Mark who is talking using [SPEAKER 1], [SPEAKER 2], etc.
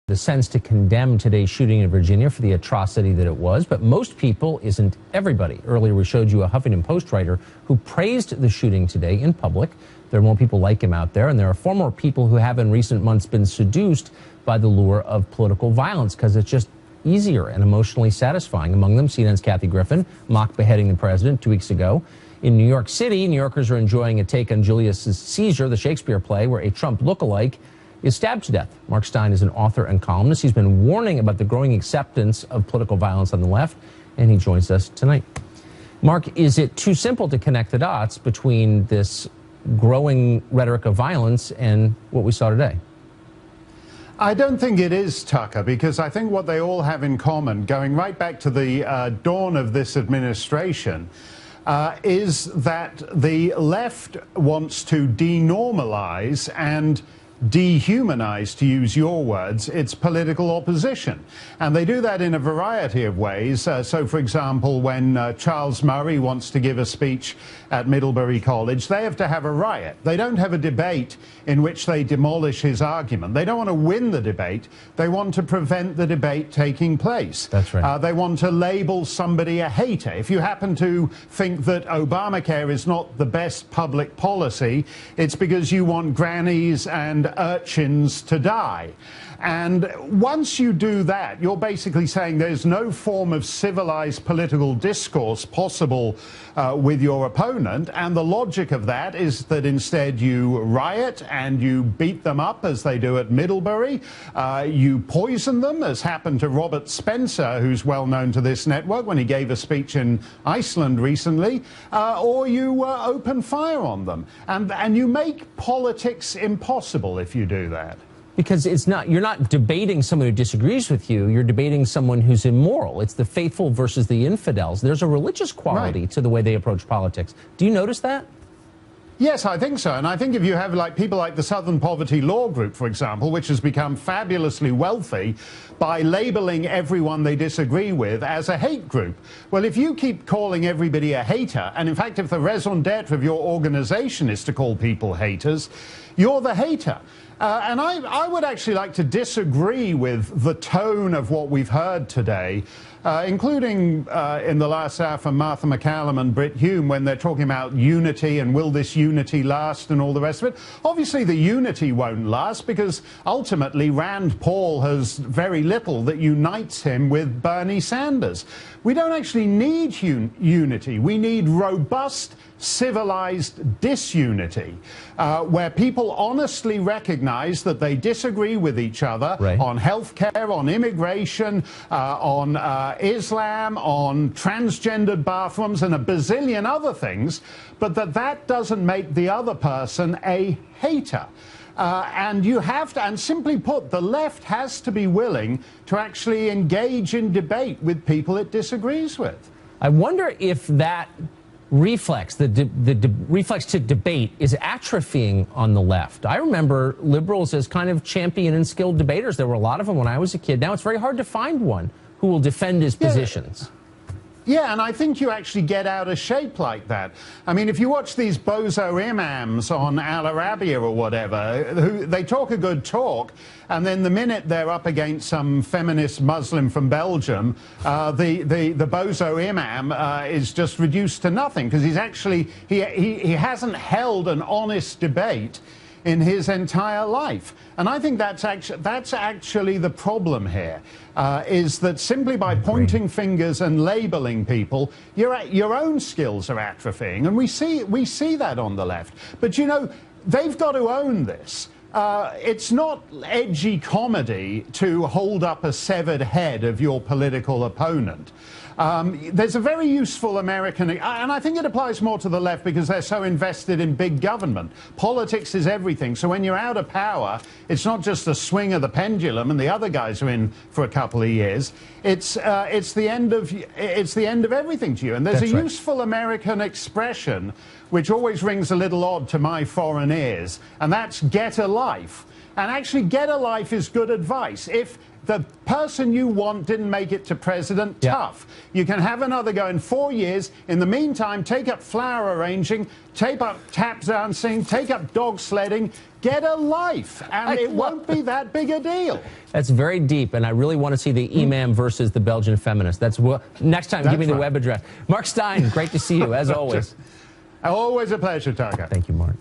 [SPEAKER 1] The sense to condemn today's shooting in Virginia for the atrocity that it was, but most people isn't everybody. Earlier we showed you a Huffington Post writer who praised the shooting today in public. There are more people like him out there, and there are far more people who have in recent months been seduced by the lure of political violence because it's just easier and emotionally satisfying. Among them, CNN's Kathy Griffin, mock beheading the president 2 weeks ago. In New York City, New Yorkers are enjoying a take on Julius Caesar, the Shakespeare play, where a Trump lookalike is stabbed to death. Mark Steyn is an author and columnist. He's been warning about the growing acceptance of political violence on the left, and he joins us tonight. Mark, is it too simple to connect the dots between this growing rhetoric of violence and what we saw today?
[SPEAKER 2] I don't think it is, Tucker, because I think what they all have in common, going right back to the dawn of this administration, is that the left wants to denormalize and dehumanize, to use your words, its political opposition. And they do that in a variety of ways. So, for example, when Charles Murray wants to give a speech at Middlebury College, they have to have a riot. They don't have a debate in which they demolish his argument. They don't want to win the debate. They want to prevent the debate taking place.
[SPEAKER 1] That's right.
[SPEAKER 2] They want to label somebody a hater. If you happen to think that Obamacare is not the best public policy, it's because you want grannies and urchins to die. And once you do that, you're basically saying there's no form of civilized political discourse possible with your opponent. And the logic of that is that instead you riot and you beat them up, as they do at Middlebury. You poison them, as happened to Robert Spencer, who's well known to this network when he gave a speech in Iceland recently, or you open fire on them. And you make politics impossible if you do that.
[SPEAKER 1] Because you're not debating someone who disagrees with you, you're debating someone who's immoral. It's the faithful versus the infidels. There's a religious quality to the way they approach politics. Do you notice that?
[SPEAKER 2] Yes, I think so. And I think if you have people like the Southern Poverty Law Group, for example, which has become fabulously wealthy by labeling everyone they disagree with as a hate group. Well, if you keep calling everybody a hater, and in fact, if the raison d'etre of your organization is to call people haters, you're the hater. And I would actually like to disagree with the tone of what we've heard today, including in the last hour from Martha MacCallum and Brit Hume, when they're talking about unity and will this unity last and all the rest of it. Obviously, the unity won't last because ultimately Rand Paul has very little that unites him with Bernie Sanders. We don't actually need unity. We need robust, civilized disunity, where people honestly recognize that they disagree with each other on healthcare, on immigration, on Islam, on transgendered bathrooms, and a bazillion other things, but that doesn't make the other person a hater. And you have to, and simply put, the left has to be willing to actually engage in debate with people it disagrees with.
[SPEAKER 1] I wonder if that reflex, the reflex to debate, is atrophying on the left. I remember liberals as kind of champion and skilled debaters. There were a lot of them when I was a kid. Now it's very hard to find one who will defend his positions.
[SPEAKER 2] Yeah, and I think you actually get out of shape like that. I mean, if you watch these bozo imams on Al Arabiya or whatever, they talk a good talk, and then the minute they're up against some feminist Muslim from Belgium, the bozo imam is just reduced to nothing, because he's actually, he hasn't held an honest debate in his entire life. And I think that's actually the problem here, is that simply by pointing fingers and labeling people, your own skills are atrophying. And we see that on the left. But, you know, they've got to own this. It's not edgy comedy to hold up a severed head of your political opponent. There's a very useful American, and I think it applies more to the left because they're so invested in big government. Politics is everything. So when you're out of power, it's not just a swing of the pendulum and the other guys are in for a couple of years. It's the end of everything to you. And there's a useful American expression which always rings a little odd to my foreign ears, and that's "get a life." and actually get a life is good advice. If the person you want didn't make it to president, tough. You can have another go in 4 years. In the meantime, take up flower arranging, take up tap dancing, take up dog sledding, get a life, and it won't be that big a deal.
[SPEAKER 1] That's very deep, and I really want to see the imam versus the Belgian feminist. That's what, next time, give me the web address. Mark Steyn, great to see you, as always.
[SPEAKER 2] Always a pleasure, Tucker.
[SPEAKER 1] Thank you, Mark.